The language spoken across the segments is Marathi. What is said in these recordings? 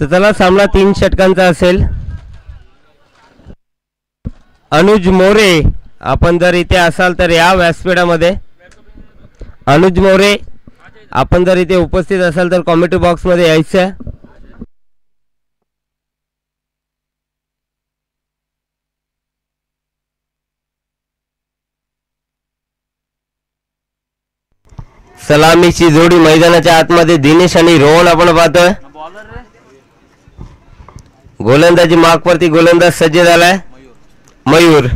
तर चला सामना 3 षटकांचा असेल. अनुज मोरे, आपण जर इथे असाल तर या व्यासपीठामध्ये. अनुज मोरे, आपण जर इथे उपस्थित असाल तर कॉमेंट बॉक्स मध्ये यायचं. सलामीची जोडी मैदानाच्या आतमध्ये दिनेश आणि रोहन आपण पाहतोय. गोलंदाजी मार्कवरती गोलंदाज सज्ज झालाय मयूर.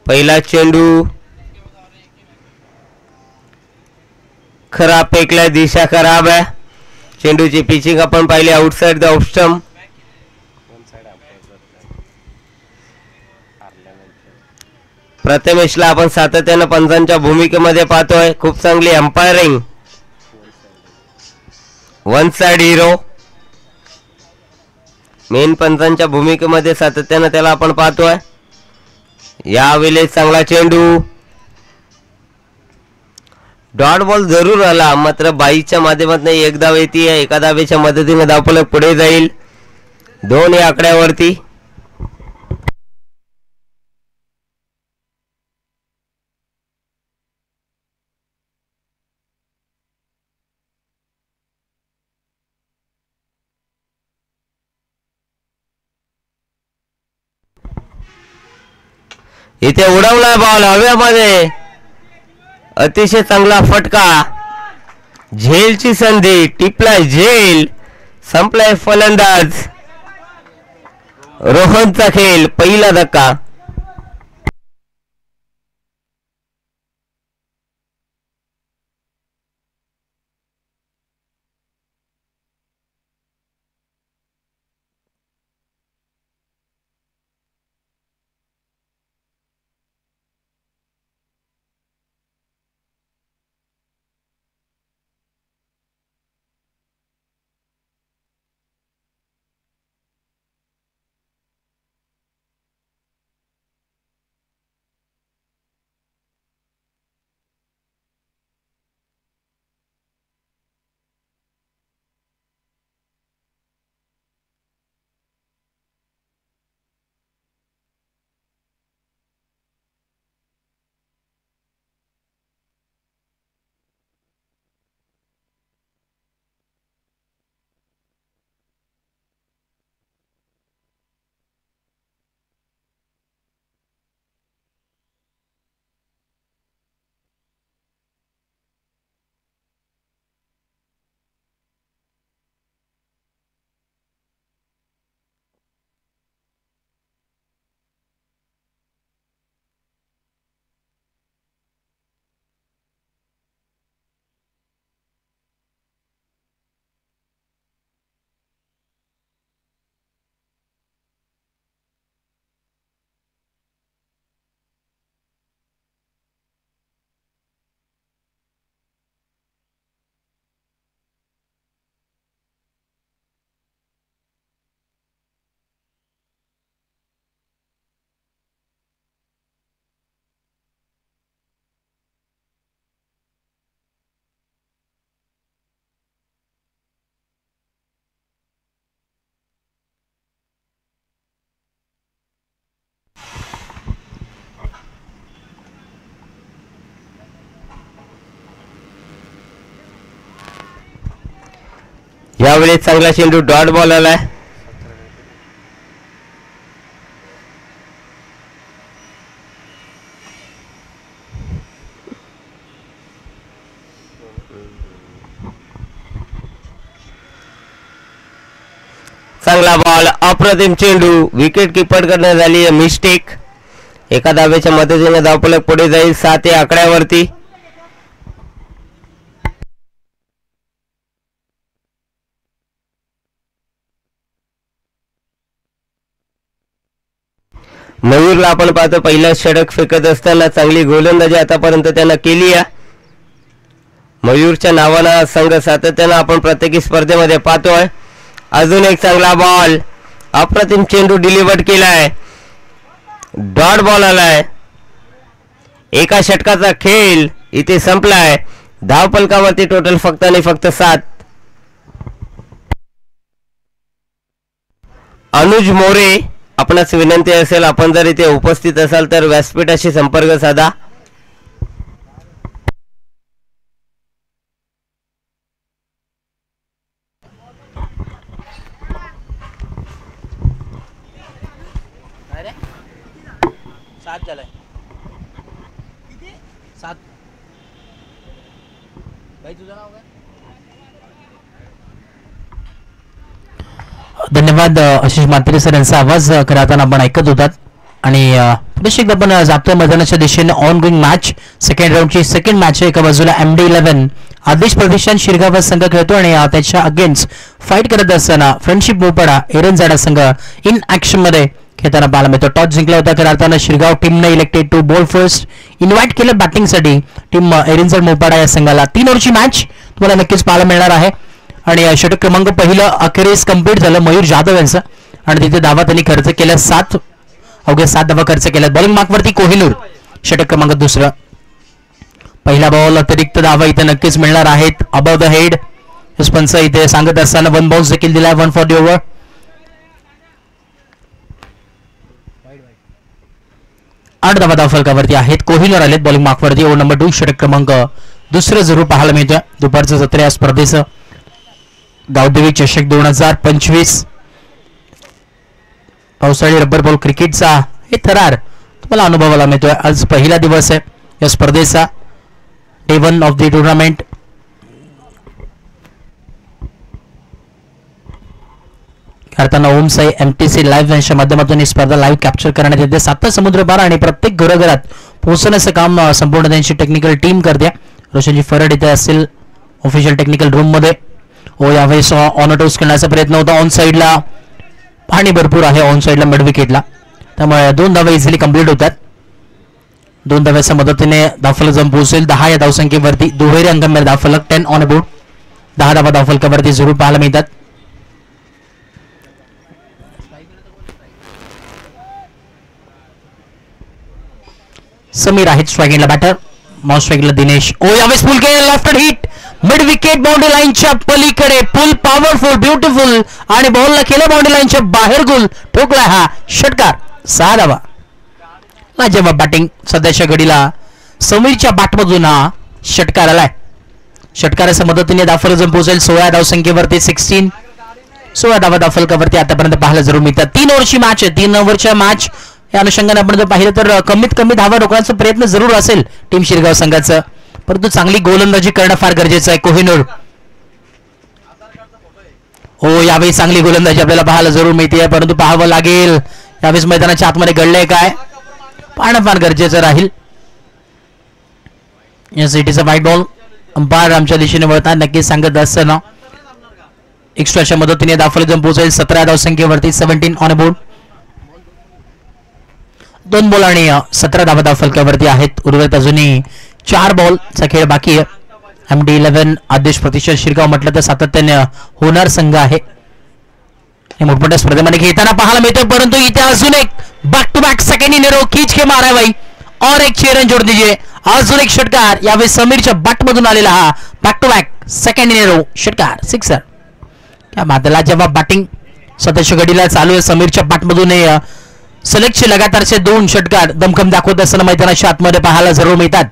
पहिला चेंडू खराब फेकलाय, दिशा खराब आहे. चेंडूची पिचिंग आपण पाहिली आउटसाइड द ऑफ स्टंप. प्रथमेशला आपण सातत्यानं पंचांच्या भूमिकेमध्ये पाहतोय. खूप चांगली umpiring. One side hero main पंचांच्या भूमिकेमध्ये सातत्यानं त्याला आपण पाहतोय. यावेळेस चांगला चेंडू, डॉट बॉल जरूर आला, मात्र बाईच्या माध्यमातून एक धाव येते. एका धावेच्या मदतीने धावफलक पुढे जाईल 2 या आकड्यावरती. इथे उडवला बॉल हव्यामध्ये, अतिशय चांगला फटका. झेलची संधी, टिपलाय झेल, संपलाय फलंदाज. रोहनचा खेळ, पहिला धक्का. यावेळेस चांगला चेंडू, डॉट बॉल आलाय. चांगला बॉल, अप्रतिम चेंडू. विकेट कीपर करण्यात झाली मिस्टेक. एका धावेच्या मदतीने धावफलक पुढे जाईल 7 या आकड्यावरती. मयूरला आपण पाहतो पहिला षटक फेकत असताना चांगली गोलंदाजी आतापर्यंत त्यानं केली आहे. मयूरच्या नावानं संघ सातत्यानं आपण प्रत्येक स्पर्धेमध्ये पाहतोय. अजून एक चांगला बॉल, अप्रतिम चेंडू डिलिव्हर केलाय, डॉट बॉल आलाय. एका षटकाचा खेळ इथे संपलाय. धावफलकावरती टोटल फक्त आणि फक्त 7. अनुज मोरे, आपणास विनंती असेल आपण जर इथे उपस्थित असाल तर व्यासपीठाशी संपर्क साधा. धन्यवाद आशिष म्हात्रे सर यांचा आवाज करताना आपण ऐकत होतात. आणि पुन्हा एकदा आपण जातोय मैदानाच्या दिशेने ऑन गोईंग मॅच, सेकंड राऊंडची सेकंड मॅच आहे. एका बाजूला MD11 आदेश प्रतिष्ठान शिरगाव संघ खेळतो आणि त्याच्या अगेन्स्ट फाईट करत असताना फ्रेंडशिप मोपाडा एरंजाडा संघ इन ऍक्शन मध्ये खेळताना पाहायला मिळतो. टॉस जिंकला होता करताना शिरगाव टीमने elected to bowl first, invite केलं बॅटिंगसाठी टीम एरंजाड मोपाडा या संघाला. 3 ओव्हरची मॅच तुम्हाला नक्कीच पाहायला मिळणार आहे. आणि षटक क्रमांक पहिलं अखेरीस कंप्लीट झालं मयूर जाधव यांचं आणि तिथे धावा त्यांनी खर्च केल्या 7 धावा खर्च केल्या. बॉलिंग मार्कवरती कोहिनूर षटक क्रमांक दुसरं. पहिला बॉल अतिरिक्त धावा इथे नक्कीच मिळणार आहेत. अबव द हेड पंच इथे सांगत असताना 1 बाउन्स देखील दिलाय 1 फॉर द ओव्हर. आठ धावा फलकावरती आहेत. कोहिनूर आलेत बॉलिंग मार्कवरती. ओव्हर नंबर 2 षटक क्रमांक दुसरं जरूर पाहायला मिळतं. दुपारचं सत्र या स्पर्धेचं गावदेवी चषक 2025 पावसाळी रबर बॉल क्रिकेटचा हे थरार तुम्हाला अनुभवायला मिळतोय. आज पहिला दिवस आहे या स्पर्धेचा, डे 1 ऑफ द टुर्नामेंट. करताना ओम साई MTC लाईव्ह यांच्या माध्यमातून ही स्पर्धा लाईव्ह कॅप्चर करण्यात येते. 7 समुद्र पार आणि प्रत्येक घरोघरात पोहोचण्याचं काम संपूर्ण त्यांची टेक्निकल टीम करते. रोशनजी फरड इथे असेल ऑफिशियल टेक्निकल रूम मध्ये. यावेळेस ऑन टॉस करण्याचा प्रयत्न होता. ऑन साईडला पाणी भरपूर आहे, ऑन साईडला मिड विकेटला, त्यामुळे 2 धावा इझिली कंप्लीट होतात. 2 धाव्याच्या मदतीने धावफलक जम पोहोचेल 10 या धावसंख्येवरती. दुहेरी अंकांवर धावफलक 10 ऑन अबाउट. 10 धावा धावफलकावरती जरूर पाहायला मिळतात. समीर आहेत स्ट्रायकिंगला बॅटर. माउस स्ट्रायकिंगला दिनेश. यावेळेस फुल केलं left hit mid wicket boundary लाईनच्या पलीकडे. फुल पॉवरफुल ब्युटिफुल आणि बॉलला केलं बाउंड्री लाईनच्या बाहेर गोल ठोकला हा षटकार. 6 धावा. लाजवाब बॅटिंग सध्याच्या घडीला समीरच्या बॅटमधून हा षटकार आलाय. षटकाराच्या मदतीने धावफलक जम पोहोचेल 16 धावसंख्येवरती. 16 धावा धावफलकावरती आतापर्यंत पाहायला जरूर मिळतात. 3 ओव्हरची मॅच आहे. 3 ओव्हरच्या मॅच या अनुषंगाने आपण जर पाहिलं तर कमीत कमी धावा रोखण्याचा प्रयत्न जरूर असेल टीम शिरगाव संघाचं, परंतु चांगली गोलंदाजी करणं फार गरजेचं आहे. कोहिनूर यावेळी चांगली गोलंदाजी आपल्याला पाहायला जरूर मिळते, परंतु पाहावं लागेल यावेळेस मैदानाच्या आतमध्ये घडलंय काय पाहणं फार गरजेचं राहील. या सिटीचा व्हाईट बॉल अंपायर आमच्या दिशेने वळतात नक्कीच सांगत असताना एक्स्ट्राच्या मदतीने धावफलक जम पोहोचेल 17 धावसंख्येवरती. 17 ऑन अबाउट. 2 बॉल आणि 17 धावा धावफलकावरती आहेत. उर्वरित अजूनही 4 बॉलचा खेळ बाकी आहे. MD11 आदेश प्रतिष्ठान शिरगाव म्हटलं तर सातत्याने होणार संघ आहे. मोठमोठ्या स्पर्धेमध्ये खेळताना पाहायला मिळतं, परंतु इथे अजून एक back to back second in row खींच के मारा भाई और एक 6 रन जोड़ दीजिए. अजून एक षटकार यावेळी समीरच्या बॅटमधून आलेला हा back to back second in row षटकार 6. क्या बादला जेव्हा बॅटिंग सदस्य घडीला चालू आहे समीरच्या बॅटमधून सलगचे लगातारचे 2 षटकार दमखम दाखवत असताना मैदानाच्या आतमध्ये पाहायला जरूर मिळतात.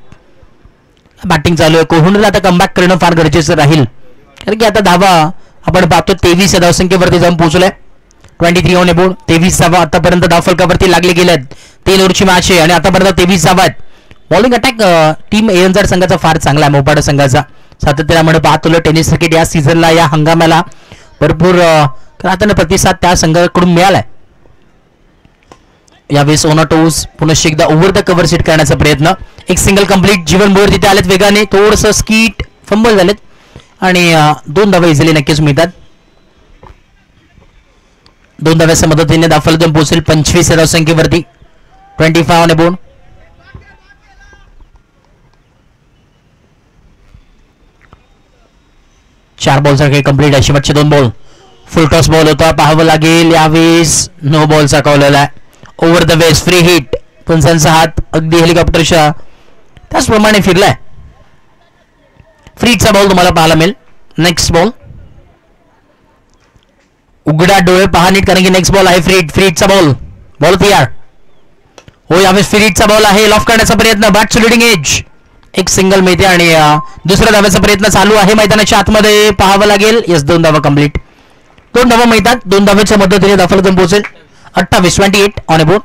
बॅटिंग चालू आहे. कोहणूरला आता कमबॅक करणं फार गरजेचं राहील, कारण की आता धावा आपण पाहतो 23 या धावसंख्येवरती जाऊन पोहोचलाय. 23 ऑन अबाउट. 23 धावा आतापर्यंत धावफलकावरती लागले गेल्यात. 3 ओव्हरची मॅच आहे आणि आतापर्यंत 23 धावा आहेत. बॉलिंग अटॅक टीम एरंजाड संघाचा फार चांगला आहे. मोपाडा संघाचा सातत्याने पाहतो टेनिस क्रिकेट या सीझनला या हंगामाला भरपूर आता प्रतिसाद त्या संघाकडून मिळालाय. यावेळेस ऑन टॉस पुन्हा एकदा ओव्हर द कव्हर सेट करण्याचा प्रयत्न. एक सिंगल कंप्लीट. जीवन बोर तिथे आलेत वेगाने, थोडंसं स्कीट फंबल झालेत आणि 2 धावा इझिली नक्कीच मिळतात. 2 धाव्याच्या मदतीने धावफलक जम पोहोचेल 25 या धावसंख्येवरती. 25 ऑन अबाउट. चार बॉलचा खेळ कंप्लीट आहे. शेवटचे 2 बॉल फुल टॉस बॉल होता. पाहावं लागेल यावेळेस नो बॉलचा कॉल आलाय. Over the waist free hit. पंचांचा हात अगदी हेलिकॉप्टरच्या त्याचप्रमाणे फिरलाय. फ्रीचा बॉल तुम्हाला पाहायला मिळेल. नेक्स्ट बॉल उघडा डोळे पहा नीट, कारण की नेक्स्ट बॉल आहे फ्रीडचा बॉल तयार. हो, यावेळेस फ्रीडचा बॉल आहे. लॉफ करण्याचा प्रयत्न, बॅट टू लिडिंग एज. एक सिंगल मिळते आणि दुसऱ्या धाव्याचा प्रयत्न चालू आहे मैदानाच्या आतमध्ये, पाहावं लागेल. यस, 2 धावा कंप्लीट. 2 धावा मिळतात. 2 धाव्याच्या मदतीने दाफलजम पोहोचेल. 28 ऑन अ बोर्ड.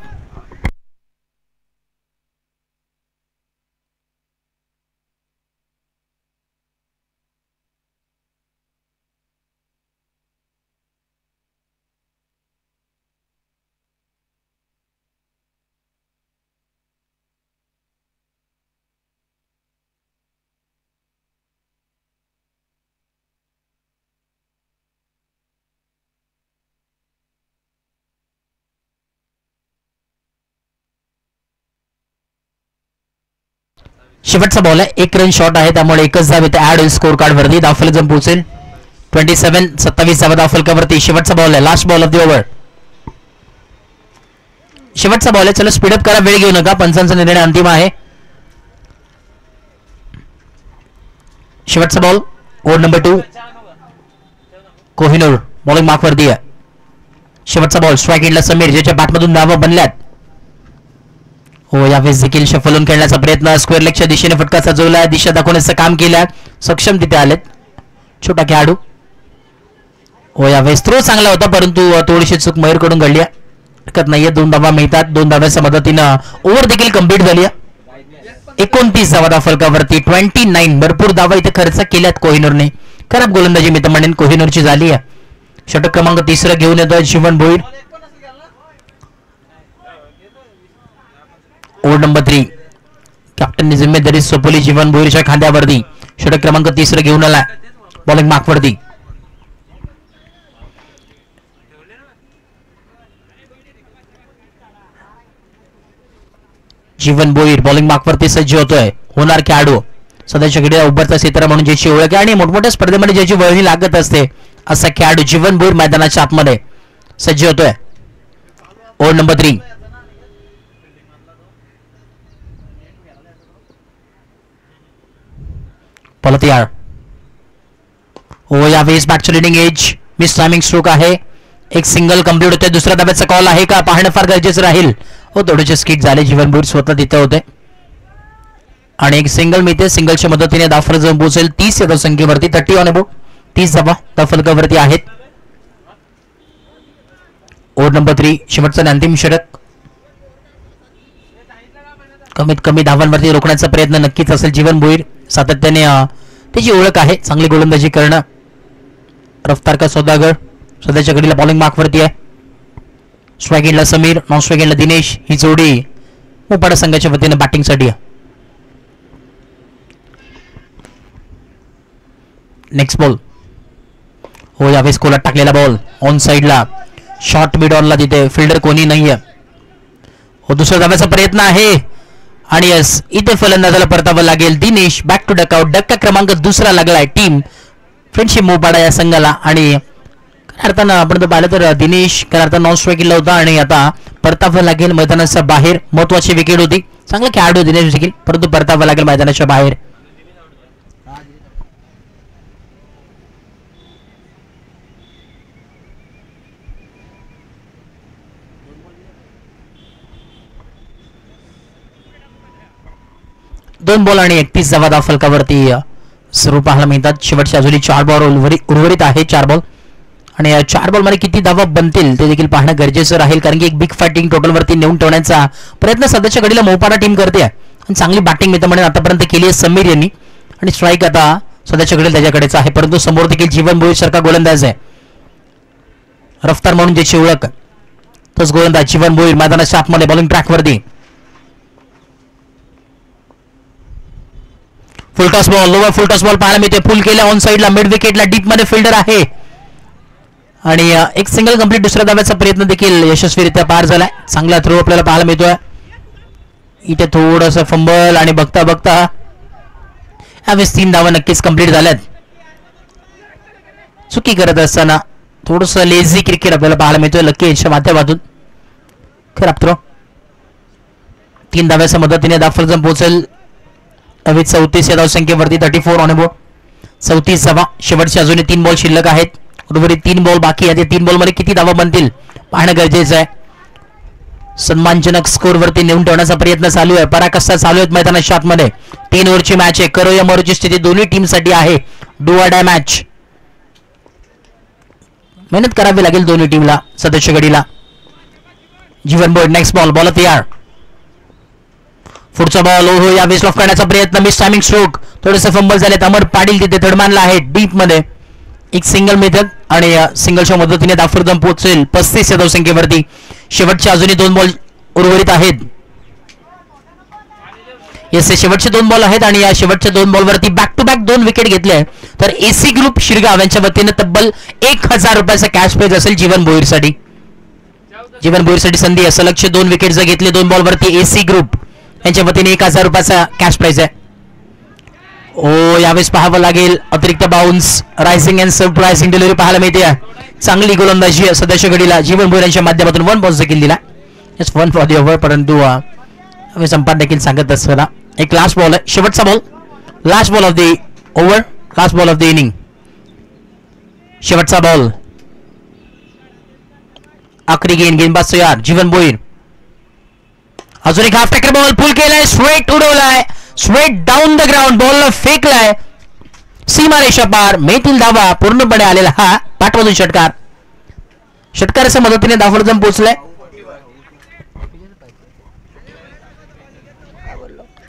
शेवटचा बॉल आहे. 1 रन शॉट आहे, त्यामुळे एकच धाव इथे ऍड होईल स्कोर कार्ड वरती. दाफलजम पोहोचेल. 27 धावा दाफलकावरती. शेवटचा बॉल आहे, last ball of the over. शेवटचा बॉल आहे. चला स्पीडअप करा, वेळ घेऊ नका. पंचांचा निर्णय अंतिम आहे. शेवटचा ball, over number 2. Kohinoor bowling mark वरती आहे. शेवटचा बॉल, स्ट्राईक एंडला समीर, ज्याच्या बॅटमधून धावा बनल्यात. हो, यावेळेस देखील शफलून खेळण्याचा प्रयत्न, स्क्वेअर लेगच्या दिशेने फटका सजवला, दिशा दाखवण्याचं काम केलं, सक्षम तिथे आलेत छोटा खेळाडू. हो, यावेळेस थ्रो चांगला होता, परंतु थोडीशी चूक मयूरकडून घडली. हरकत नाहीये. 2 धावा मिळतात. 2 धाव्याच्या मदतीनं ओव्हर देखील कम्प्लीट झाली. 29 धावा दाफलकावरती. 29 भरपूर धावा इथे खर्च केल्यात कोहिनूरने. खराब गोलंदाजी मी तर म्हणेन कोहिनूरची झाली आहे. षटक क्रमांक 3 घेऊन येतोय जीवन भोईर. Over number 3. कॅप्टननी जिम्मेदारी सोपवली जीवन भोईरच्या खांद्यावरती. षटक क्रमांक 3 घेऊन आला बॉलिंग मार्कवरती. जीवन भोईर बॉलिंग मार्कवरती सज्ज होतोय. होणार खेळाडू सध्याच्या घडीला उभरता सितारा म्हणून ज्याची ओळख आहे आणि मोठमोठ्या स्पर्धेमध्ये ज्याची वळणी लागत असते असा खेळाडू जीवन भोईर मैदानाच्या आतमध्ये सज्ज होतोय. Over number 3. पलतियार. हो, यावेळेस bat leading age. Miss timing stroke आहे. एक सिंगल कंप्लीट होते. दुसऱ्या धाब्याचा कॉल आहे का पाहणं फार गरजेचं राहील. हो, थोडेसे स्किट झाले. जीवन भोईर स्वतः तिथे होते आणि एक सिंगल मिळते. सिंगलच्या मदतीने दाफलजम पोहोचेल 30 या संख्येवरती. 30 ऑन अबोव. 30 धावा दाफलकावरती आहेत. Over number 3. शेवटचा आणि अंतिम षटक. कमीत कमी धावांवरती रोखण्याचा प्रयत्न नक्कीच असेल जीवन भोईर. सातत्याने त्याची ओळख आहे चांगली गोलंदाजी करणं. रफ्तार का सौदागर सध्याच्या घडीला बॉलिंग मार्कवरती आहे. स्ट्राईक एंडला समीर, नॉन स्ट्राईक एंडला दिनेश. ही जोडी मोपाडा संघाच्या वतीने बॅटिंगसाठी आहे. Next ball. हो, यावेळेस कोलात टाकलेला बॉल ऑन साइडला. शॉर्ट मिड ऑनला तिथे फिल्डर कोणी नाहीये. हो, दुसऱ्या धाव्याचा प्रयत्न आहे आणि यस, इथे फलंदाजाला परतावं लागेल. Dinesh back to dugout. डक्का क्रमांक 2 लागलाय टीम फ्रेंडशिप मोपाडा या संघाला. आणि अर्थानं आपण पाहिलं तर दिनेश खऱ्या नॉन स्ट्राईकला होता आणि आता परतावं लागेल मैदानाच्या बाहेर. महत्वाची विकेट होती. चांगला खेळाडू दिनेश देखील, परंतु परतावं लागेल मैदानाच्या बाहेर. दोन बॉल आणि 31 धावा दाफलकावरती सुरू पाहायला मिळतात. शेवटच्या अजूनही 4 बॉल उर्वरित आहे. 4 बॉल आणि 4 बॉल मध्ये किती धावा बनतील ते देखील पाहणं गरजेचं राहील, कारण की एक बिग फायटिंग टोटल वरती नेऊन ठेवण्याचा प्रयत्न सध्याच्या घडीला मोपाडा टीम करते आणि चांगली बॅटिंग मित्र म्हणून आतापर्यंत केली आहे समीर यांनी. आणि स्ट्राईक आता सध्याच्या घडीला त्याच्याकडेच आहे, परंतु समोर देखील जीवन भोईर सारखा गोलंदाज आहे. रफ्तार म्हणून ज्याची ओळख तोच गोलंदाज जीवन भोईर मैदानाच्या आतमध्ये बॉलिंग ट्रॅकवरती. Full toss ball, lower full toss ball पाहायला मिळते. फुल केला ऑन साइडला, मिड विकेटला, डीप मध्ये फिल्डर आहे आणि एक सिंगल कंप्लीट. दुसऱ्या धाव्याचा प्रयत्न देखील यशस्वीरित्या पार झालाय. चांगला थ्रो आपल्याला पाहायला मिळतोय. इथे थोडंसं फंबल आणि बघता बघता यावेळेस 3 धावा नक्कीच कंप्लीट झाल्यात. चुकी करत असताना थोडंसं लेझी क्रिकेट आपल्याला पाहायला मिळतोय लकी एजच्या माध्यमातून. खराब थ्रो. 3 धाव्याच्या मदतीने दाफलजम पोहोचेल 34 या धावसंख्येवरती. 34 ऑन बोर्ड. 34 धावा. शेवटचे अजूनही 3 बॉल शिल्लक आहेत. उर्वरित 3 बॉल बाकी आहेत. 3 बॉल मध्ये किती धावा बनतील पाहणं गरजेचं आहे. सन्मानजनक स्कोर वरती नेऊन ठेवण्याचा प्रयत्न चालू आहे. पराकाष्ठा चालू आहेत मैदानाच्या आतमध्ये. 3 ओव्हरची मॅच आहे. करो या मरोची स्थिती दोन्ही टीम साठी आहे. Do or die match. मेहनत करावी लागेल दोन्ही टीमला. सदस्य गडीला जीवन बोर्ड. Next ball. बॉल तयार. पुढचा बॉल ओहो या वेस्ट ऑफ करण्याचा प्रयत्न. Miss timing stroke. थोडेसे फंबल झालेत. अमर पाटील तिथे थर्डमॅनला आहे डीप मध्ये. एक सिंगल मेथड आणि सिंगलच्या मदतीने दाफरदम पोहोचेल 35 या धावसंख्येवरती. शेवटचे अजूनही 2 बॉल उर्वरित आहेत. येस शेवटचे 2 बॉल आहेत आणि या शेवटच्या 2 बॉलवरती बॅक टू बॅक 2 विकेट घेतले. तर एसी ग्रुप शिरगाव यांच्या वतीने तब्बल 1000 रुपयाचा कॅश प्राइज असेल जीवन भोईरसाठी. जीवन भोईरसाठी संधी आहे. सलगचे 2 विकेट जर घेतले 2 बॉलवरती एसी ग्रुप यांच्या वतीने 1000 रुपयाचा कॅश प्राइज आहे. ओ यावेळेस पाहावं लागेल अतिरिक्त bounce. Rising and surprising delivery पाहायला मिळते. चांगली गोलंदाजी सदस्य गडीला जीवन भोईर यांच्या माध्यमातून 1 बॉल देखील दिला. 1 फॉर द ओव्हर. परंतु संपाद देखील सांगत असताना एक लास्ट बॉल आहे. शेवटचा ball. Last ball of the over. Last ball of the inning. शेवटचा बॉल. आखरी गेंदबाज तयार जीवन भोईर. अजून एक हाफ टॅकर बॉल पुल केलाय. स्ट्रेट उडवलाय. Straight down the ground. Ball फेकलाय. सीमारेषा पार. मेतील धावा पूर्णपणे आलेला हा पाठमधून षटकार. षटकाराच्या मदतीने दाफरदम पोहोचलाय.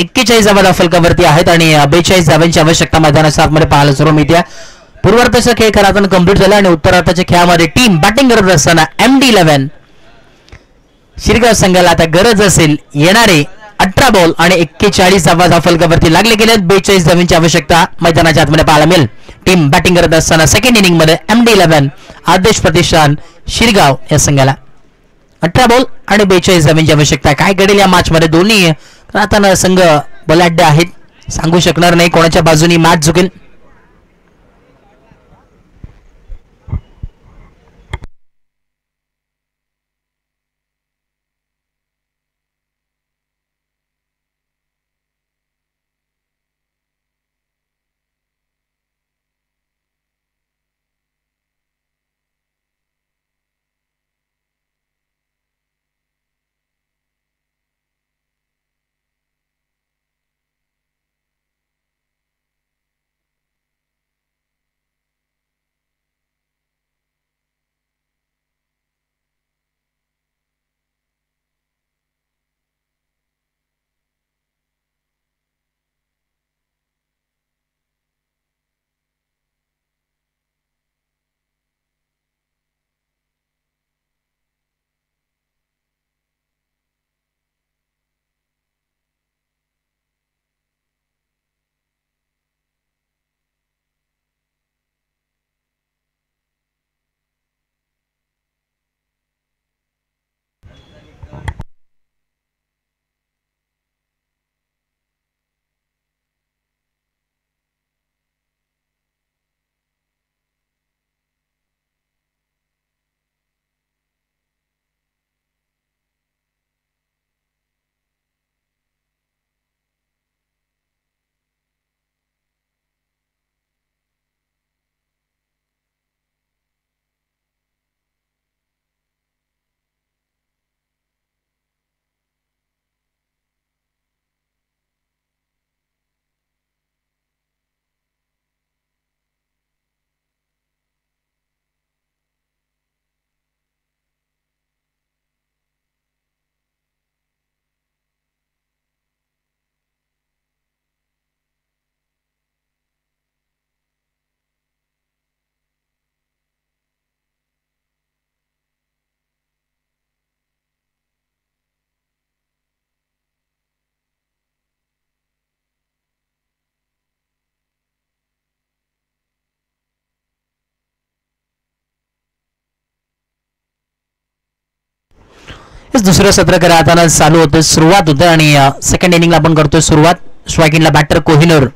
41 धावा फलकावरती आहेत आणि 42 धावांची आवश्यकता मैदानाच्या आतमध्ये पाहायला सुरू मिळते. पूर्वार्धाचा खेळ खरा अर्थानं कंप्लीट झाला आणि उत्तरार्धाच्या खेळामध्ये टीम बॅटिंग करत असताना MD11 शिरगाव संघाला आता गरज असेल येणारे 18 बॉल आणि 41 धावा फलकावरती लागले गेले. 42 धावांची आवश्यकता मैदानाच्या आतमध्ये पाहायला मिळेल. टीम बॅटिंग करत असताना सेकंड इनिंग मध्ये MD11 आदेश प्रतिष्ठान शिरगाव या संघाला 18 बॉल आणि 42 धावांची आवश्यकता. काय घडेल या मॅच मध्ये दोन्ही आता संघ बलाढ्य आहेत. सांगू शकणार नाही कोणाच्या बाजूनी मॅच झुकेल. दुसरं सत्र करताना चालू होतं. सुरुवात होतं आणि सेकंड इनिंगला आपण करतोय सुरुवात. स्ट्रायकिंगला बॅटर कोहिनूर.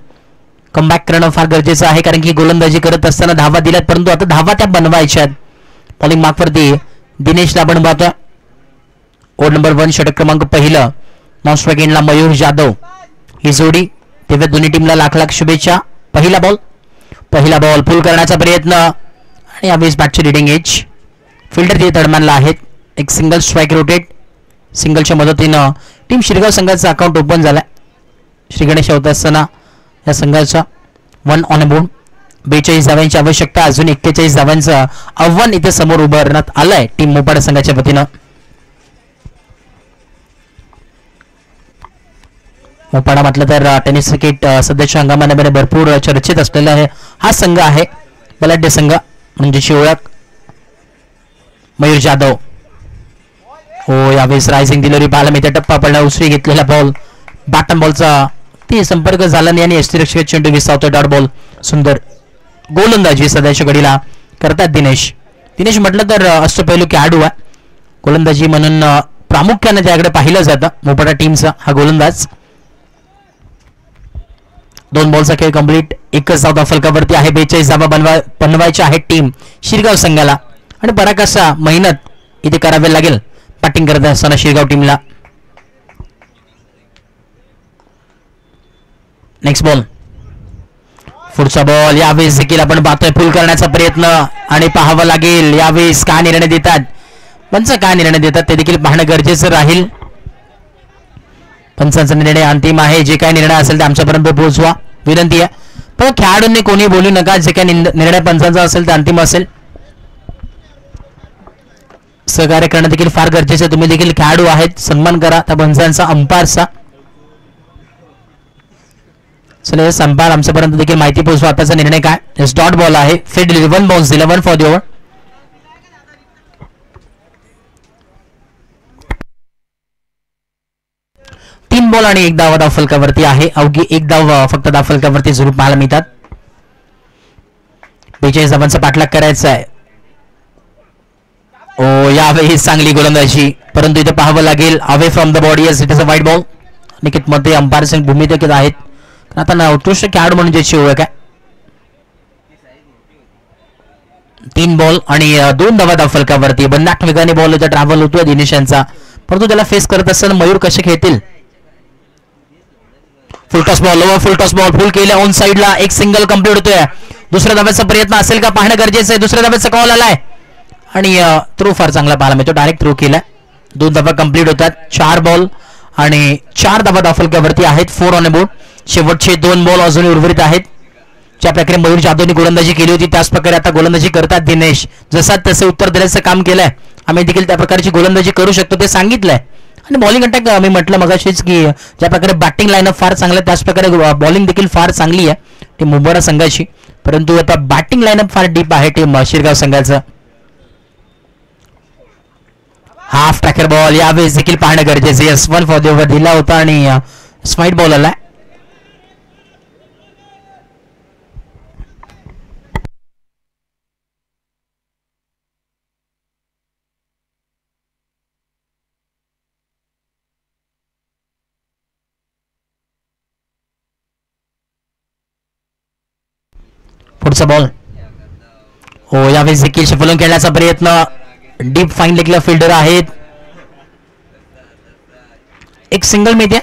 कमबॅक करणं फार गरजेचं आहे कारण की गोलंदाजी करत असताना धावा दिल्यात परंतु आता धावा त्या बनवायच्यात. बॉलिंग मार्कवरती दिनेशला आपण पाहतोय. ओव्हर नंबर 1 षटक क्रमांक पहिलं. नॉन स्ट्रायकिंगला मयूर जाधव ही जोडी. तेव्हा दोन्ही टीमला लाख लाख शुभेच्छा. पहिला बॉल पुल करण्याचा प्रयत्न आणि यावेळेस बॅटची रिडिंग एज. फिल्डर ते तडमानला आहेत. एक सिंगल स्ट्राईक रोटेट. सिंगलच्या मदतीनं टीम शिरगाव संघाचा अकाउंट ओपन झाला. श्री गणेश होत असताना या संघाचा 1 ऑन अ बोर्ड. 42 धावांची आवश्यकता. अजून 41 धावांचं आव्हान इथे समोर उभारण्यात आलंय टीम मोपाडा संघाच्या वतीनं. मोपाडा म्हटलं तर टेनिस क्रिकेट सध्याच्या हंगामामध्ये भरपूर चर्चेत असलेला आहे हा संघ आहे. बलाढ्य संघ म्हणजे ओळख मयूर जाधव. हो, यावेळेस रायझिंग डिलिव्हरी पाहायला मिळते. टप्पा पडला. उसरी घेतलेला बॉल. बॅटन बॉलचा ती संपर्क झाला नाही आणि यष्टीरक्षक चेंडू विसावतो. Dot ball. सुंदर गोलंदाजी सध्याच्या घडीला करतात दिनेश. दिनेश म्हटलं तर अष्टपैलू खेळाडू आहे. गोलंदाजी म्हणून प्रामुख्याने त्याकडे पाहिलं जातं मोपाडा टीमचा हा गोलंदाज. 2 बॉलचा खेळ कंप्लीट. एकच धाव फलकावरती आहे. 42 धावा बनवायच्या आहेत टीम शिरगाव संघाला आणि पराकाशा मेहनत इथे करावी लागेल बॅटिंग करत असताना शिरगाव टीमला. Next ball. पुढचा बॉल. यावेळेस देखील आपण पाहतोय फुल करण्याचा प्रयत्न आणि पाहावं लागेल यावेळेस काय निर्णय देतात. पंच काय निर्णय देतात ते देखील पाहणं गरजेचं राहील. पंचांचा निर्णय अंतिम आहे. जे काय निर्णय असेल ते आमच्यापर्यंत पोहोचवा विनंती आहे. पण खेळाडूंनी कोणी बोलू नका. जे काय निर्णय पंचांचा असेल ते अंतिम असेल. सहकार्य करणं देखील फार गरजेचं. तुम्ही देखील खेळाडू आहेत. सन्मान करा त्या पंचांचा अंपायरचा. चला अंपायर आमच्यापर्यंत देखील माहिती पोहोचवा. आताचा निर्णय काय. डॉट बॉल आहे. फेड 1 बॉल्स दिला. 1 फॉर द ओव्हर. तीन बॉल आणि 1 धाव फलकावरती आहे. अवघी 1 धाव फक्त फलकावरती जरूर पाहायला मिळतात. 42 धावांचा पाठलाग करायचा आहे. ओ, यावेळी चांगली गोलंदाजी परंतु इथे पाहावं लागेल away from the body. It is a वाईट बॉल. निकित मध्ये अंपायर भूमिकेत आहेत. आता उत्कृष्ट खेळाडू म्हणजे ज्याची ओळख आहे. 3 बॉल आणि 2 धावा फलकावरती. बन्नाट वेगाने बॉल इथं ट्रॅव्हल होतोय दिनेश यांचा. परंतु त्याला फेस करत असताना मयूर कसे खेळतील. Full toss ball. Over full toss ball. फुल केल्या ऑन साइडला. एक सिंगल कंप्लीट होतोय. दुसऱ्या धाव्याचा प्रयत्न असेल का पाहणं गरजेचं आहे. दुसऱ्या धाव्याचा कॉल आलाय आणि थ्रो फार चांगला पाहायला मिळतो. डायरेक्ट थ्रो केला. 2 धावा कंप्लीट होतात. 4 बॉल आणि 4 धावा फलकावरती आहेत. 4 ऑन अ बोर्ड. शेवटचे 2 बॉल अजूनही उर्वरित आहेत. ज्या प्रकारे मयूर जाधवने गोलंदाजी केली होती त्याच प्रकारे आता गोलंदाजी करतात दिनेश. जसा तसे उत्तर देण्याचं काम केलंय. आम्ही देखील त्या प्रकारची गोलंदाजी करू शकतो ते सांगितलंय. आणि बॉलिंग अटॅक मी म्हटलं मगाशीच की ज्या प्रकारे बॅटिंग लाईनअप फार चांगलं आहे त्याच प्रकारे बॉलिंग देखील फार चांगली आहे टीम मोपाडा संघाची. परंतु आता बॅटिंग लाईनअप फार डीप आहे टीम शिरगाव संघाचं. Half tracker ball. यावेळेस देखील पाहणं गरजेचं आहे. 1 फॉर द ओव्हर दिला होता आणि स्माइट बॉल आला. पुढचा बॉल. हो, यावेळेस देखील शफलून खेळण्याचा प्रयत्न. डीप फाईन लेगला फिल्डर आहेत. एक सिंगल मिळते.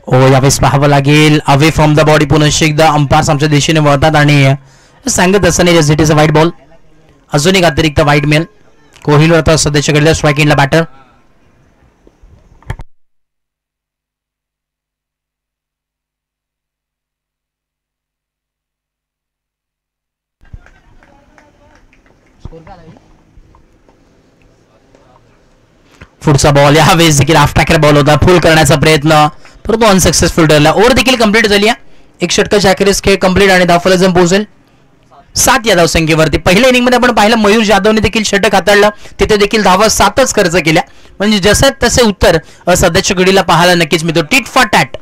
ओ, यावेळेस पाहावं लागेल अवे फ्रॉम द बॉडी. पुन्हा एकदा अंपायर्स आमच्या दिशेने वळतात आणि सांगत असताना इट इज अ वाईट बॉल. अजून एक अतिरिक्त वाईट मिळेल. कोहलीवर आता सध्याच्या घडीला स्ट्रायकिंगला बॅटर. पुढचा बॉल. यावेळेस देखील हाफ ट्रॅकर बॉल होता. फुल करण्याचा प्रयत्न परंतु अनसक्सेसफुल ठरला. ओव्हर देखील कंप्लीट झाली आहे. एक षटकाच्या अखेरीस खेळ कंप्लीट आणि धावफलक पोहोचेल 7 या धावसंख्येवरती. पहिल्या इनिंग मध्ये आपण पाहिलं मयूर जाधवने देखील षटक हाताळलं. तिथे देखील धावा 7च खर्च केल्या. म्हणजे जसे तसे उत्तर सध्याच्या घडीला पाहायला नक्कीच मिळतो. टिट फॉर टॅट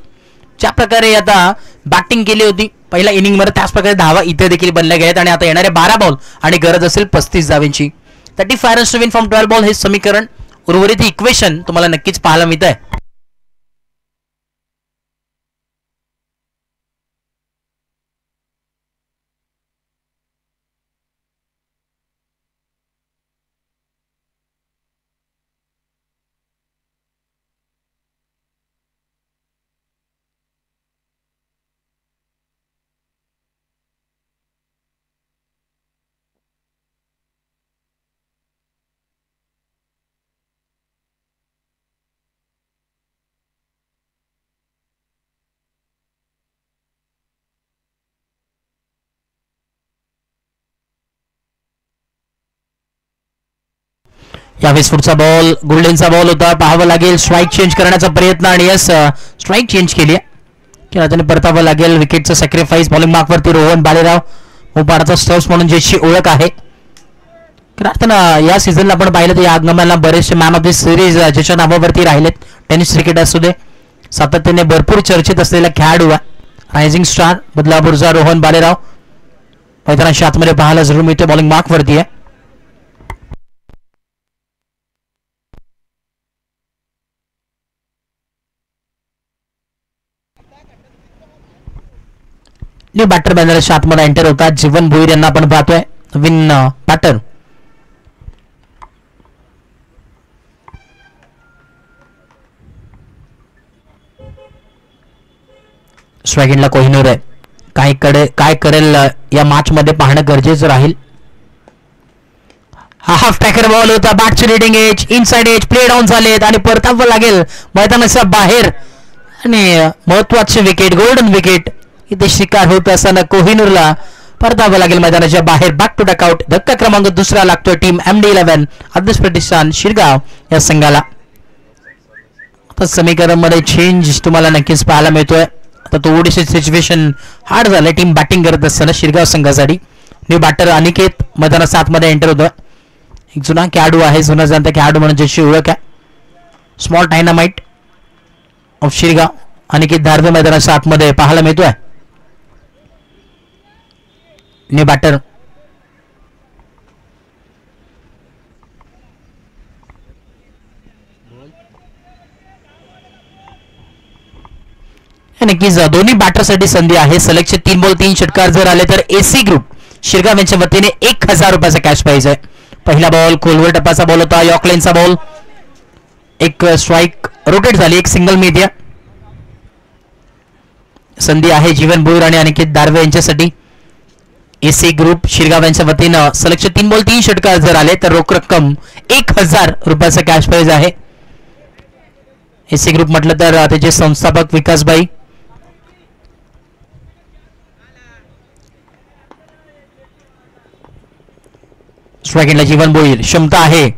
ज्या प्रकारे आता बॅटिंग केली होती पहिल्या इनिंग मध्ये त्याच प्रकारे धावा इथे देखील बनल्या गेल्यात आणि आता येणारे 12 बॉल आणि गरज असेल 35 धावांची. 35 runs to win from 12 ball हे समीकरण उर्वरित इक्वेशन तुम्हाला नक्कीच पाहायला मिळत आहे. यावेळेस पुढचा बॉल गोल्डनचा बॉल होता, पाहावं लागेल स्ट्राईक चेंज करण्याचा प्रयत्न आणि यस स्ट्राईक चेंज केली किंवा त्याने परतावं लागेल. विकेटचं सॅक्रिफाईस. बॉलिंग मार्कवरती रोहन बालेराव, मुंबईचा स्टर्स म्हणून ज्याची ओळख आहे. कारण या सीझनला आपण पाहिलं तर या हंगामाला बरेचसे मॅन ऑफ द सिरीज ज्याच्या नावावरती राहिलेत. टेनिस क्रिकेट असू दे, सातत्याने भरपूर चर्चेत असलेला खेळाडू आहे. रायझिंग स्टार बदलापूरचा रोहन बालेराव मैदानाच्या आतमध्ये पाहायला जरूर मिळते. बॉलिंग मार्कवरती आहे. न्यू बॅटर बॅनरच्या आतमध्ये एंटर होतात. जीवन भोईर यांना आपण पाहतोय नवीन बॅटर. स्ट्रायकिंगला कोहिनूर आहे. काय करेल या मॅच मध्ये पाहणं गरजेचं राहील. हा हाफ टॅकर बॉल होता. बॅटची leading edge, inside edge, play down झालेत आणि परतावं लागेल मैदानाच्या बाहेर. आणि महत्वाचे विकेट, गोल्डन विकेट इथे शिकार होत असताना कोहिनूरला परतावं लागेल मैदानाच्या बाहेर. Back to dugout. धक्का क्रमांक दुसरा लागतोय टीम MD11 आदर्श प्रतिष्ठान शिरगाव या संघाला. आता समीकरणमध्ये चेंज तुम्हाला नक्कीच पाहायला मिळतोय. आता थोडीशी सिच्युएशन हार्ड झालंय टीम बॅटिंग करत असताना शिरगाव संघासाठी. न्यू बॅटर अनिकेत मैदानाच्या आतमध्ये एंटर होतोय. एक जुना खेळाडू आहे, जुना जाणता खेळाडू म्हणून ज्याची ओळख आहे. Small dynamite of Shirgaon Aniket Dharve मैदानाच्या आतमध्ये पाहायला मिळतोय. न्यू बॅटर नक्कीच दोन्ही बॅटरसाठी संधी आहे. सलगचे 3 बॉल 3 षटकार जर आले तर AC ग्रुप शिरगाव यांच्या वतीने 1000 रुपयाचा कॅश प्राइज आहे. पहिला बॉल खोलवर टप्प्याचा बॉल होता. यॉर्कलाइनचा बॉल. एक स्ट्राईक रोटेट झाली, एक सिंगल मीडिया. संधी आहे जीवन भोईर आणि अनिकेत दारवे यांच्यासाठी. AC ग्रुप शिरगाव यांच्या वतीनं सलगचे 3 बॉल 3 षटकार जर आले तर रोख रक्कम 1000 रुपयाचा कॅश प्राइज आहे. AC ग्रुप म्हटलं तर त्याचे संस्थापक विकासभाई, स्ट्रायकिंगला जीवन भोईर. क्षमता आहे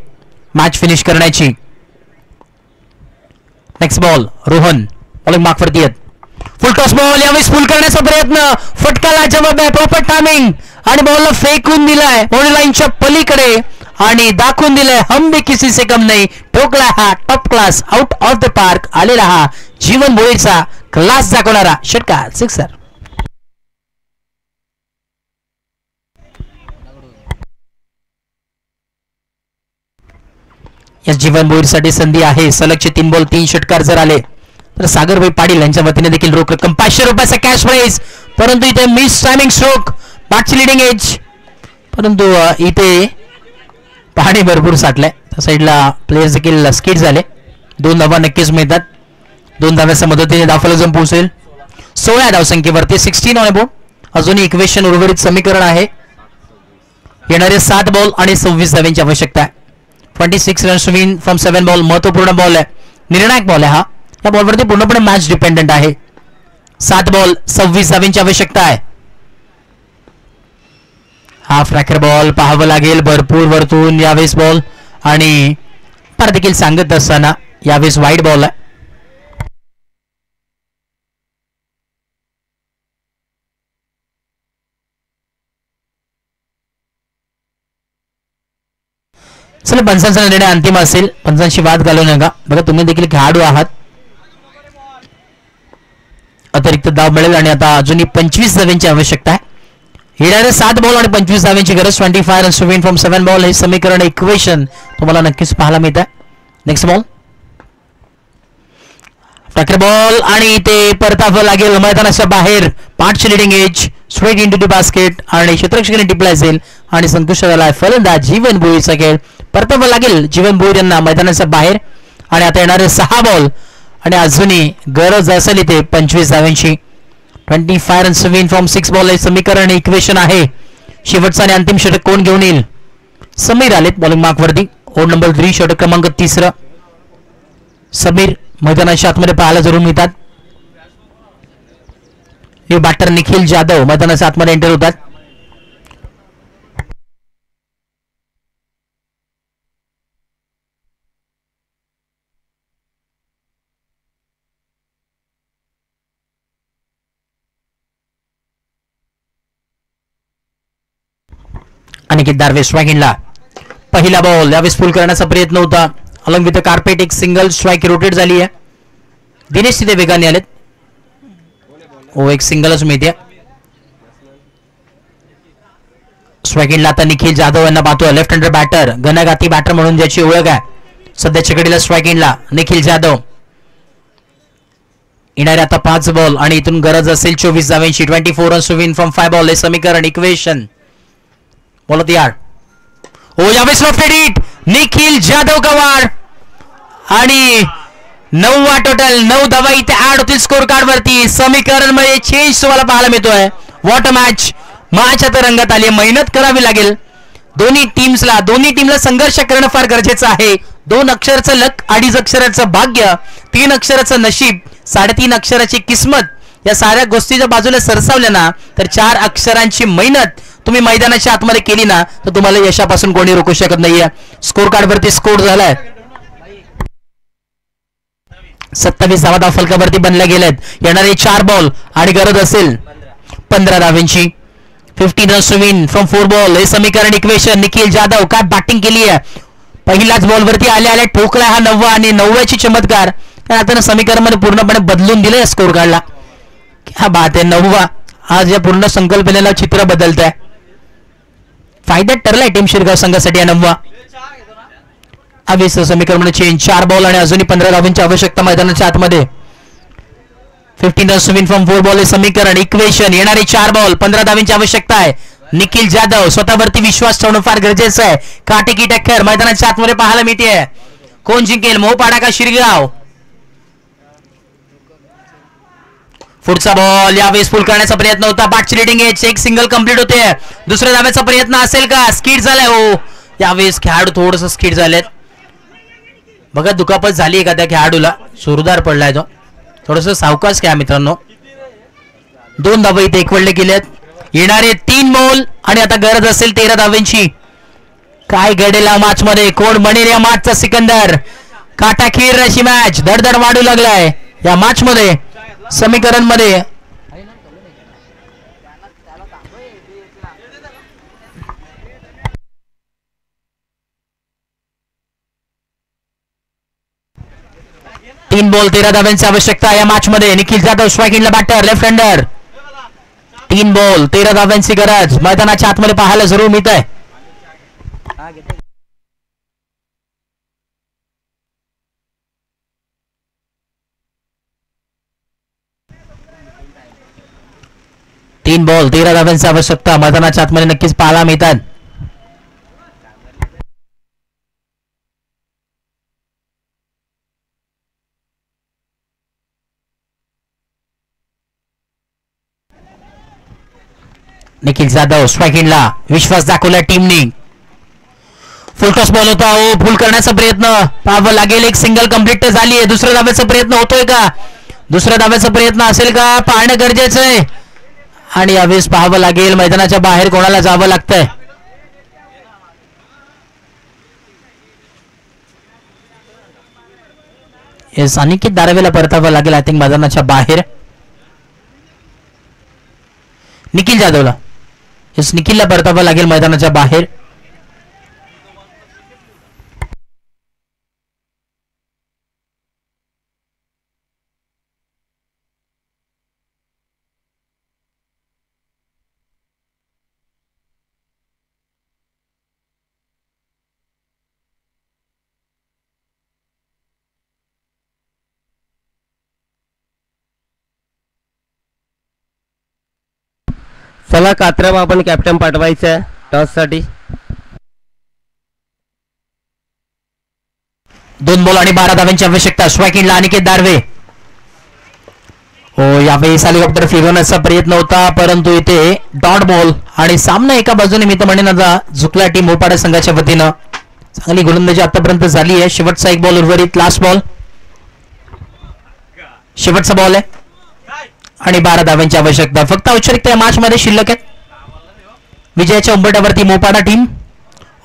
मॅच फिनिश करण्याची. नेक्स्ट बॉल रोहन बॉलिंग मार्कवरती आहेत. फुल टॉस बॉल. यावेळेस फुल करण्याचा प्रयत्न. फटकाला जवाब आहे. प्रॉपर टायमिंग आणि बॉलला फेकून दिलाय बाउंड्री लाईनच्या पलीकडे आणि दाखवून दिलंय हम भी किसी से कम नाही. ठोकला हा top class out of the park आलेला हा जीवन भोईरचा क्लास दाखवणारा षटकार, सिक्सर. या जीवन भोईरसाठी संधी आहे. सलगचे 3 बॉल 3 षटकार जर आले तर सागरभाई पाटील यांच्या वतीने देखील रोख रक्कम 500 रुपयाचा कॅश प्राइज. परंतु इथे मिस टायमिंग स्ट्रोक, बॅटची लिडिंग एज. परंतु इथे पाणी भरपूर साठलंय. त्या साईडला प्लेयर्स देखील स्किट झाले. 2 धावा नक्कीच मिळतात. 2 धाव्याच्या मदतीने धावफलक पोहोचेल 16 धावसंख्येवरती. 16 ऑन बोर्ड. अजूनही इक्वेशन उर्वरित समीकरण आहे. येणारे 7 बॉल आणि 26 धाव्यांची आवश्यकता आहे. 26 रन्स विन फ्रॉम 7 बॉल. महत्वपूर्ण बॉल आहे, निर्णायक बॉल आहे हा. या बॉलवरती पूर्णपणे मॅच डिपेंडंट आहे. 7 बॉल 26 धाव्यांची आवश्यकता आहे. हा फ्रॅकर बॉल पाहावं लागेल भरपूर वरतून. यावेळेस बॉल आणि पर देखील सांगत असताना यावेळेस वाईड बॉल आहे. चला पंचांचा निर्णय अंतिम असेल. पंचांशी वाद घालू नका. बघा तुम्ही देखील खेळाडू आहात. अतिरिक्त धाव मिळेल आणि आता अजूनही 25 धाव्यांची आवश्यकता आहे. येणारे 7 बॉल आणि 25 धाव्यांची गरज. 25 runs to win from 7 ball हे समीकरण इक्वेशन तुम्हाला नक्कीच पाहायला मिळत आहे. नेक्स्ट बॉल टॅकर बॉल आणि ते परतावं लागेल मैदानाच्या बाहेर. 5ची leading edge, straight into the basket आणि क्षेत्ररक्षकाने टिपला असेल आणि संतुष्ट झाला फलंदाज जीवन भोईरचा खेळ. परतावं लागेल जीवन भोईर यांना मैदानाच्या बाहेर. आणि आता येणारे 6 बॉल आणि अजूनही गरज असेल इथे 25 धाव्यांची. 25 रन्स विन फ्रॉम 6 बॉल हे समीकरण इक्वेशन आहे. शेवटचा आणि अंतिम षटक कोण घेऊन येईल? समीर आलेत बॉलिंग मार्कवरती. ओव्हर नंबर 3 षटक क्रमांक 3. समीर मैदानाच्या आतमध्ये पाहायला जरूर मिळतात. न्यू बॅटर निखिल जाधव मैदानाच्या आतमध्ये एंटर होतात. अनिकेत दार्वे स्ट्राईक पहिला बॉल यावेळेस फुल करण्याचा प्रयत्न होता. अलॉंग विथ कार्पेट एक सिंगल स्ट्राईक रोटेट झाली आहे. दिनेश तिथे वेगाने आलेत. एक सिंगलच मिळते. स्ट्राईक आता निखिल जाधव यांना पाहतोय. लेफ्ट हँडर बॅटर, घनघाती बॅटर म्हणून ज्याची ओळख आहे सध्याच्या घडीला स्ट्राईक निखिल जाधव. येणारे आता 5 बॉल आणि इथून गरज असेल 24 धावांची. 24 runs to win from 5 ball. हे समीकरण इक्वेशन बोलत यार. यावेळेस lofted hit Nikhil Jadhav cover आणि 9 टोटल 9 धावा इथे ऍड होतील स्कोर कार्ड वरती. समीकरण मध्ये चेंज तुम्हाला पाहायला मिळतोय. What a match. मॅच आता रंगात आली. मेहनत करावी लागेल दोन्ही टीमला संघर्ष करणं फार गरजेचं आहे. 2 अक्षराचं लक, 2.5 अक्षराचं भाग्य, 3 अक्षराचं नशीब, 3.5 अक्षराची किस्मत या साऱ्या गोष्टीच्या बाजूला सरसावल्या ना तर 4 अक्षरांची मेहनत तुम्ही मैदानाच्या आतमध्ये केली ना तर तुम्हाला यशापासून कोणी रोखू शकत नाहीये. स्कोर कार्ड वरती स्कोर झालाय. 27 धावा फलकावरती बनल्या गेल्यात. येणारे 4 बॉल आणि गरज असेल 15 धावांची. 15 runs to win from 4 ball. हे समीकरण इक्वेशन. निखिल जाधव काय बॅटिंग केली आहे. पहिल्याच बॉल वरती आले ठोकलाय हा 9वा आणि 9व्याची चमत्कार. आता समीकरण मध्ये पूर्णपणे बदलून दिलंय स्कोर कार्डला. क्या बात आहे. 9वा आज या पूर्ण संकल्पनेला चित्र बदलत आहे. फायद्यात ठरलाय टीम शिरगाव संघासाठी या 9वा. समीकरण चेंज. 4 बॉल आणि अजूनही 15 धावांची आवश्यकता मैदानाच्या आतमध्ये. 15 runs to win from 4 ball हे समीकरण इक्वेशन. येणारे 4 बॉल 15 धावांची आवश्यकता आहे. निखिल जाधव स्वतःवरती विश्वास ठेवणं फार गरजेचं आहे. काटेकी टक्कर मैदानाच्या आतमध्ये पाहायला मिळते. कोण जिंकेल, मोहपाडा का शिरगाव. पुढचा बॉल यावेळेस फुल करण्याचा प्रयत्न होता. बॅटची रिडिंग एक सिंगल कंप्लीट होते. दुसऱ्या धाव्याचा प्रयत्न असेल का. स्किड झालाय. यावेळेस खेळाडू थोडस स्किड झालेत. बघा दुखापत झाली आहे का त्या खेळाडूला. जोरदार पडलाय तो. थोडस सावकाश घ्या मित्रांनो. 2 धावा इथे एकवडले गेलेत. येणारे 3 बॉल आणि आता गरज असेल 13 धावांची. काय घडेल या मॅच मध्ये. कोण बनेल या मॅचचा सिकंदर. काटाखीर अशी मॅच. धडधड वाढू लागलाय या मॅच मध्ये. समीकरण मध्ये तीन बॉल 13 धावांची आवश्यकता या मॅच मध्ये. निखिल जाधव स्ट्राईकिंगला बॅटर, लेफ्ट हँडर. 3 बॉल 13 धावांची गरज मैदानाच्या आतमध्ये पाहायला जरूर मिळत आहे. तीन बॉल 13 धावांची आवश्यकता मैदानाच्या आतमध्ये नक्कीच पाहायला मिळतात. निखिल जाधव स्ट्राईकिंगला विश्वास दाखवला टीमने. फुलटॉस बॉल होता. फुल करण्याचा प्रयत्न पाहावं लागेल. एक सिंगल कंप्लीट झाली आहे. दुसऱ्या धाव्याचा प्रयत्न होतोय का. दुसऱ्या धाव्याचा प्रयत्न असेल का पाहणं गरजेचं आहे. आणि यावेळेस पाहावं लागेल मैदानाच्या बाहेर कोणाला जावं लागतंय. येस अनिकेत दारवेला परतावं लागेल आय थिंक मैदानाच्या बाहेर. निखिल जाधवला. येस निखिलला परतावं लागेल मैदानाच्या बाहेर. चला कात्रम आपण कॅप्टन पाठवायचं टॉस साठी. 2 बॉल आणि 12 धावांची आवश्यकता. स्ट्राईकिंगला अनिकेत दारवे. यावेळेस हेलिकॉप्टर फिरवण्याचा प्रयत्न होता परंतु इथे डॉट बॉल आणि सामना एका बाजूने मी तर म्हणेन आता झुकला टीम मोपाडा संघाच्या वतीनं. चांगली गोलंदाजी आतापर्यंत झाली आहे. शेवटचा एक बॉल उर्वरित, लास्ट बॉल, शेवटचा बॉल आहे आणि 12 धावांची आवश्यकता. फक्त औपचारिकता या मॅच मध्ये शिल्लक आहेत. विजयाच्या उंबरठ्यावरती मोपाडा टीम.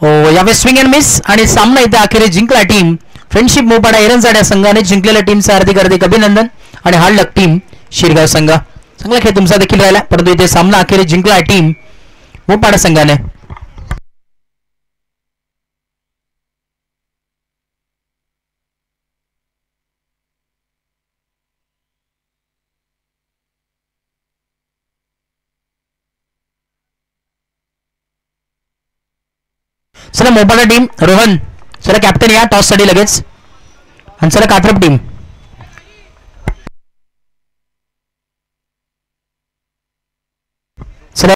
यावेळेस स्विंग अँड मिस आणि सामना इथे अखेरीस जिंकला टीम फ्रेंडशिप मोपाडा एरंजाड्या संघाने. जिंकलेल्या टीमचं हार्दिक अभिनंदन आणि हारलक टीम शिरगाव संघ. चांगला खेळ तुमचा देखील राहिला परंतु इथे सामना अखेरीस जिंकला टीम मोपाडा संघाने. चला मोबाईल टीम रोहन चला कॅप्टन या टॉस साठी लगेच आणि चला कात्रप टीम